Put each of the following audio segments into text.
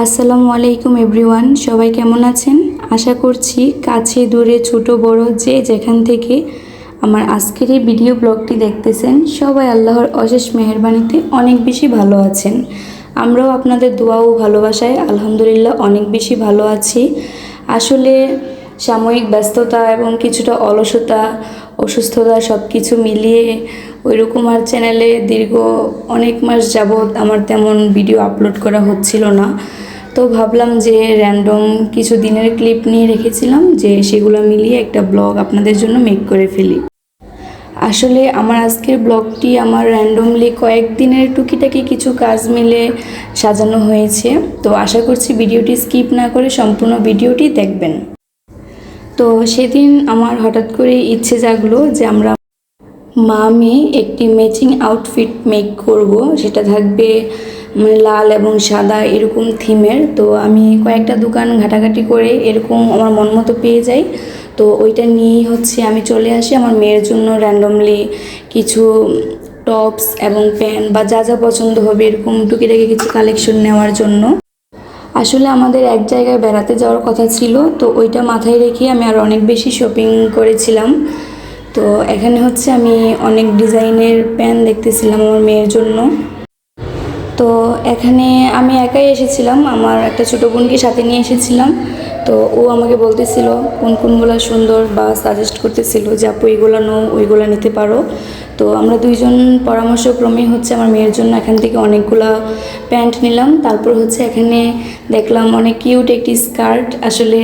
আসসালামু আলাইকুম এভরিওয়ান, সবাই কেমন আছেন? আশা করছি কাছে দূরে ছোট বড় যে যেখান থেকে আমার আজকের এই ভিডিও ব্লগটি দেখতেছেন সবাই আল্লাহর অশেষ মেহেরবানিতে অনেক বেশি ভালো আছেন। আমরাও আপনাদের দোয়া ও ভালোবাসায় আলহামদুলিল্লাহ অনেক বেশি ভালো আছি। আসলে সাময়িক ব্যস্ততা এবং কিছুটা অলসতা, অসুস্থতা সব কিছু মিলিয়ে ওইরকম আর চ্যানেলে দীর্ঘ অনেক মাস যাবৎ আমার তেমন ভিডিও আপলোড করা হচ্ছিল না। তো ভাবলাম যে র্যান্ডম কিছু দিনের ক্লিপ নিয়ে রেখেছিলাম, যে সেগুলো মিলিয়ে একটা ব্লগ আপনাদের জন্য মেক করে ফেলি। আসলে আমার আজকের ব্লগটি আমার র্যান্ডমলি কয়েকদিনের টুকিটাকি কিছু কাজ মিলে সাজানো হয়েছে। তো আশা করছি ভিডিওটি স্কিপ না করে সম্পূর্ণ ভিডিওটি দেখবেন। তো সেদিন আমার হঠাৎ করে ইচ্ছে জাগলো যে আমরা মা মেয়ে একটি ম্যাচিং আউটফিট মেক করব, সেটা থাকবে মানে লাল এবং সাদা এরকম থিমের। তো আমি কয়েকটা দোকান ঘাটাঘাটি করে এরকম আমার মন মতো পেয়ে যাই। তো ওইটা নিয়েই আমি চলে আসি আমার মেয়ের জন্য র্যান্ডমলি কিছু টপস এবং প্যান্ট বা যা যা পছন্দ হবে এরকম টুকিটাকি কিছু কালেকশন নেওয়ার জন্য। আসলে আমাদের এক জায়গায় বেড়াতে যাওয়ার কথা ছিল, তো ওইটা মাথায় রেখে আমি আর অনেক বেশি শপিং করেছিলাম। তো এখানে আমি অনেক ডিজাইনের প্যান্ট দেখতেছিলাম আমার মেয়ের জন্য। তো এখানে আমি একাই এসেছিলাম, আমার একটা ছোটো বোনকে সাথে নিয়ে এসেছিলাম। তো ও আমাকে বলতেছিল কোন কোনগুলো সুন্দর বা সাজেস্ট করতেছিল যে আপু এইগুলো নো ওইগুলো নিতে পারো। তো আমরা দুইজন পরামর্শক্রমে আমার মেয়ের জন্য এখান থেকে অনেকগুলো প্যান্ট নিলাম। তারপর এখানে দেখলাম অনেক কিউট একটি স্কার্ট। আসলে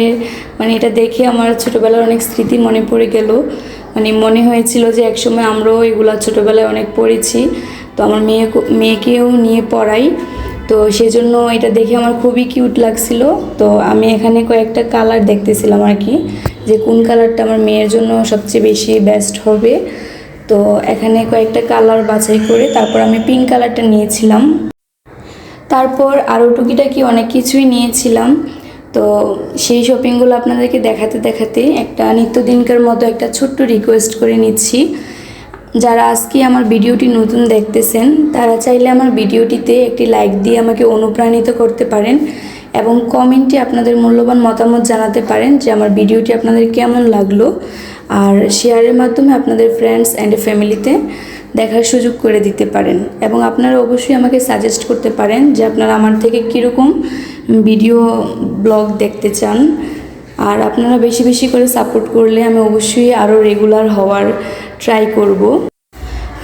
এটা দেখে আমার ছোটোবেলার অনেক স্মৃতি মনে পড়ে গেল। মনে হয়েছিল যে একসময় আমরাও এগুলো ছোটোবেলায় অনেক পড়েছি। তো আমার মেয়েকেও নিয়ে পড়াই, তো সেজন্য এটা দেখে আমার খুবই কিউট লাগছিল। তো আমি এখানে কয়েকটা কালার দেখতেছিলাম আর কি, যে কোন কালারটা আমার মেয়ের জন্য সবচেয়ে বেশি বেস্ট হবে। তো এখানে কয়েকটা কালার বাছাই করে তারপর আমি পিঙ্ক কালারটা নিয়েছিলাম। তারপর আরও টুকিটাকি অনেক কিছুই নিয়েছিলাম। তো সেই শপিংগুলো আপনাদেরকে দেখাতে দেখাতে একটা নিত্যদিনকার মতো একটা ছোট্ট রিকোয়েস্ট করে নিচ্ছি। যারা আজকে আমার ভিডিওটি নতুন দেখতেছেন তারা চাইলে আমার ভিডিওটিতে একটি লাইক দিয়ে আমাকে অনুপ্রাণিত করতে পারেন এবং কমেন্টে আপনাদের মূল্যবান মতামত জানাতে পারেন যে আমার ভিডিওটি আপনাদের কেমন লাগলো। আর শেয়ারের মাধ্যমে আপনাদের ফ্রেন্ডস অ্যান্ড ফ্যামিলিতে দেখার সুযোগ করে দিতে পারেন। এবং আপনারা অবশ্যই আমাকে সাজেস্ট করতে পারেন যে আপনারা আমার থেকে কীরকম ভিডিও ব্লগ দেখতে চান। আর আপনারা বেশি বেশি করে সাপোর্ট করলে আমি অবশ্যই আরও রেগুলার হওয়ার ট্রাই করব।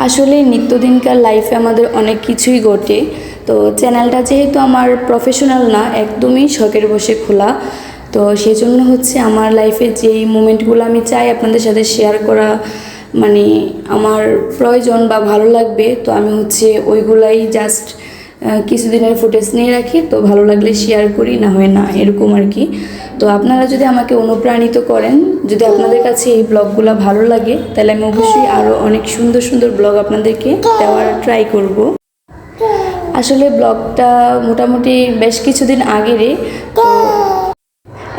আসলে নিত্যদিনকার লাইফে আমাদের অনেক কিছুই ঘটে। তো চ্যানেলটা যেহেতু আমার প্রফেশনাল না, একদমই শখের বসে খোলা, তো সেজন্য আমার লাইফের যেই মোমেন্টগুলো আমি চাই আপনাদের সাথে শেয়ার করা, আমার প্রয়োজন বা ভালো লাগবে, তো আমি ওইগুলাই জাস্ট কিছুদিনের ফুটেজ নিয়ে রাখি। তো ভালো লাগলে শেয়ার করি, না হয় না, এরকম আর কি। তো আপনারা যদি আমাকে অনুপ্রাণিত করেন, যদি আপনাদের কাছে এই ব্লগগুলো ভালো লাগে, তাহলে আমি অবশ্যই আরও অনেক সুন্দর সুন্দর ব্লগ আপনাদেরকে দেওয়ার ট্রাই করব। আসলে ব্লগটা মোটামুটি বেশ কিছুদিন আগেরই। তো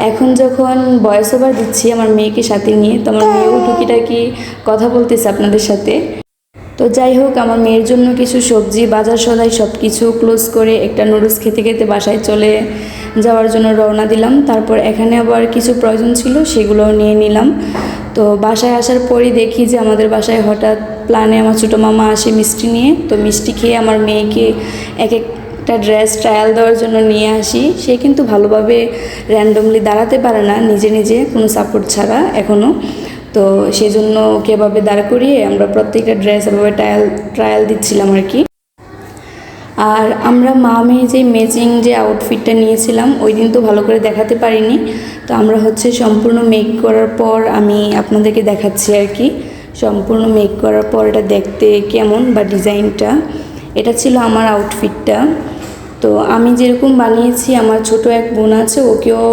এখন যখন ভয়েস ওভার দিচ্ছি আমার মেয়েকে সাথে নিয়ে, তো আমার মেয়েও টুকিটাকি কথা বলতেছে আপনাদের সাথে। তো যাই হোক, আমার মেয়ের জন্য কিছু সবজি বাজার সদাই সব কিছু ক্লোজ করে একটা নুডলস খেতে খেতে বাসায় চলে যাওয়ার জন্য রওনা দিলাম। তারপর এখানে আবার কিছু প্রয়োজন ছিল, সেগুলোও নিয়ে নিলাম। তো বাসায় আসার পরই দেখি যে আমাদের বাসায় হঠাৎ প্ল্যানে আমার ছোটো মামা আসে মিষ্টি নিয়ে। তো মিষ্টি খেয়ে আমার মেয়েকে এক একটা ড্রেস ট্রায়াল দেওয়ার জন্য নিয়ে আসি। সে কিন্তু ভালোভাবে র্যান্ডমলি দাঁড়াতে পারে না নিজে নিজে, কোনো সাপোর্ট ছাড়া এখনও। তো সেজন্য ওকে এভাবে দাঁড় করিয়ে আমরা প্রত্যেকটা ড্রেস এভাবে ট্রায়াল দিচ্ছিলাম আর কি। আর আমরা মা মেয়ে যে ম্যাচিং যে আউটফিটটা নিয়েছিলাম ওই দিন তো ভালো করে দেখাতে পারিনি। তো আমরা সম্পূর্ণ মেক করার পর আমি আপনাদেরকে দেখাচ্ছি আর কি। সম্পূর্ণ মেক করার পর এটা দেখতে কেমন বা ডিজাইনটা, এটা ছিল আমার আউটফিটটা। তো আমি যেরকম বানিয়েছি আমার ছোট এক বোন আছে, ওকেও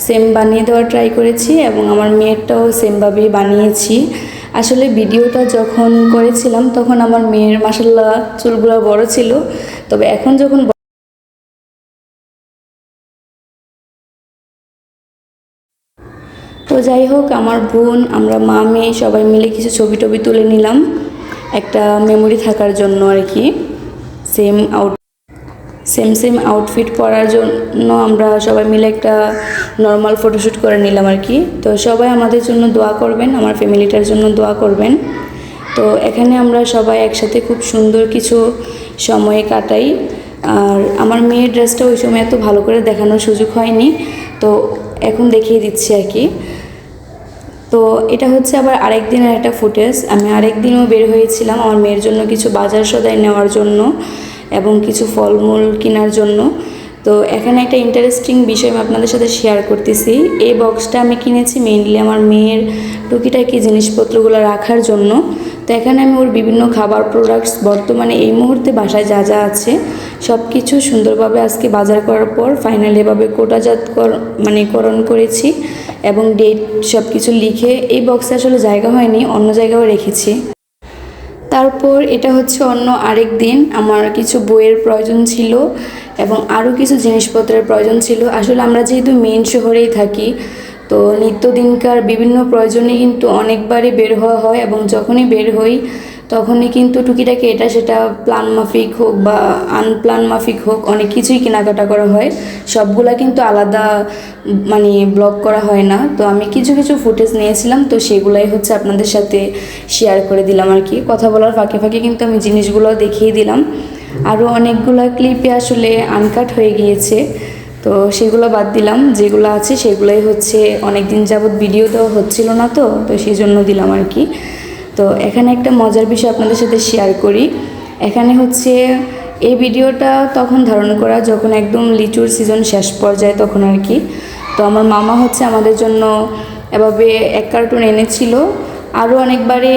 সেম বানিয়ে দেওয়ার ট্রাই করেছি এবং আমার মেয়েরটাও সেমভাবেই বানিয়েছি। আসলে ভিডিওটা যখন করেছিলাম তখন আমার মেয়ের মাশাআল্লাহ চুলগুলো বড় ছিল, তবে এখন যখন তো যাই হোক, আমার বোন আমরা মা মেয়ে সবাই মিলে কিছু ছবি টবি তুলে নিলাম একটা মেমোরি থাকার জন্য আর কি। সেম সেম আউটফিট পরার জন্য আমরা সবাই মিলে একটা নর্মাল ফটোশ্যুট করে নিলাম আর কি। তো সবাই আমাদের জন্য দোয়া করবেন, আমার ফ্যামিলিটার জন্য দোয়া করবেন। তো এখানে আমরা সবাই একসাথে খুব সুন্দর কিছু সময় কাটাই। আর আমার মেয়ের ড্রেসটা ওই সময় এত ভালো করে দেখানোর সুযোগ হয়নি, তো এখন দেখিয়ে দিচ্ছি আর কি। তো এটা হচ্ছে আবার আরেক দিনের একটা ফুটেজ। আমি আরেক দিনও বের হয়েছিলাম আমার মেয়ের জন্য কিছু বাজার সদাই নেওয়ার জন্য এবং কিছু ফলমূল কেনার জন্য। তো এখানে একটা ইন্টারেস্টিং বিষয় আমি আপনাদের সাথে শেয়ার করতেছি। এই বক্সটা আমি কিনেছি মেইনলি আমার মেয়ের টুকিটাকি জিনিসপত্রগুলো রাখার জন্য। তো এখানে আমি ওর বিভিন্ন খাবার প্রোডাক্টস বর্তমানে এই মুহূর্তে বাসায় যা যা আছে সব কিছু সুন্দরভাবে আজকে বাজার করার পর ফাইনালি এভাবে করণ করেছি এবং ডেট সব কিছু লিখে এই বক্সে আসলে জায়গা হয়নি, অন্য জায়গাও রেখেছি। তারপর এটা হচ্ছে অন্য আরেক দিন আমার কিছু বইয়ের প্রয়োজন ছিল এবং আরও কিছু জিনিসপত্রের প্রয়োজন ছিল। আসলে আমরা যেহেতু মেইন শহরেই থাকি, তো নিত্যদিনকার বিভিন্ন প্রয়োজনে কিন্তু অনেকবারই বের হওয়া হয় এবং যখনই বের হই তখনই কিন্তু টুকিটাকি এটা সেটা প্ল্যান মাফিক হোক বা আনপ্ল্যান মাফিক হোক অনেক কিছুই কেনাকাটা করা হয়। সবগুলা কিন্তু আলাদা ব্লগ করা হয় না। তো আমি কিছু কিছু ফুটেজ নিয়েছিলাম, তো সেগুলাই হচ্ছে আপনাদের সাথে শেয়ার করে দিলাম আর কি। কথা বলার ফাঁকে ফাঁকে কিন্তু আমি জিনিসগুলো দেখিয়ে দিলাম। আরও অনেকগুলো ক্লিপে আসলে আনকাট হয়ে গিয়েছে, তো সেগুলো বাদ দিলাম। যেগুলো আছে সেগুলোই হচ্ছে অনেক দিন যাবৎ ভিডিও দেওয়া হচ্ছিল না, তো সেই জন্য দিলাম আর কি। তো এখানে একটা মজার বিষয় আপনাদের সাথে শেয়ার করি। এখানে হচ্ছে এই ভিডিওটা তখন ধারণ করা যখন একদম লিচুর সিজন শেষ পর্যায়ে তখন আর কি। তো আমার মামা হচ্ছে আমাদের জন্য এভাবে 1 কার্টুন এনেছিল, আরও অনেকবারে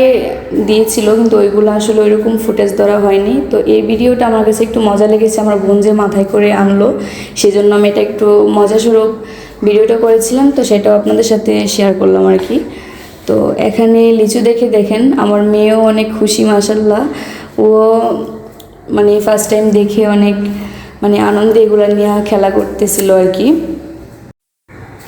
দিয়েছিল, কিন্তু ওইগুলো আসলে ওইরকম ফুটেজ ধরা হয়নি। তো এই ভিডিওটা আমার কাছে একটু মজা লেগেছে, আমার বোন যে মাথায় করে আনলো সেজন্য আমি এটা একটু মজাস্বরূপ ভিডিওটা করেছিলাম, তো সেটাও আপনাদের সাথে শেয়ার করলাম আর কি। তো এখানে লিচু দেখে দেখেন আমার মেয়েও অনেক খুশি মাশাল্লাহ। ও ফার্স্ট টাইম দেখে অনেক আনন্দে এগুলো নিয়ে খেলা করতেছিল আর কি।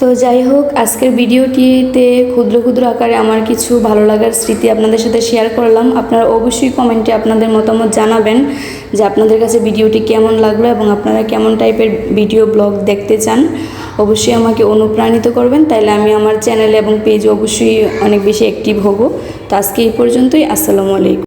তো যাই হোক, আজকের ভিডিওটিতে ক্ষুদ্র ক্ষুদ্র আকারে আমার কিছু ভালো লাগার স্মৃতি আপনাদের সাথে শেয়ার করলাম। আপনারা অবশ্যই কমেন্টে আপনাদের মতামত জানাবেন যে আপনাদের কাছে ভিডিওটি কেমন লাগলো এবং আপনারা কেমন টাইপের ভিডিও ব্লগ দেখতে চান। অবশ্যই আমাকে অনুপ্রাণিত করবেন, তাইলে আমি আমার চ্যানেলে এবং পেজে অবশ্যই অনেক বেশি অ্যাক্টিভ হব। তো আজকে এই পর্যন্তই। আসসালামু আলাইকুম।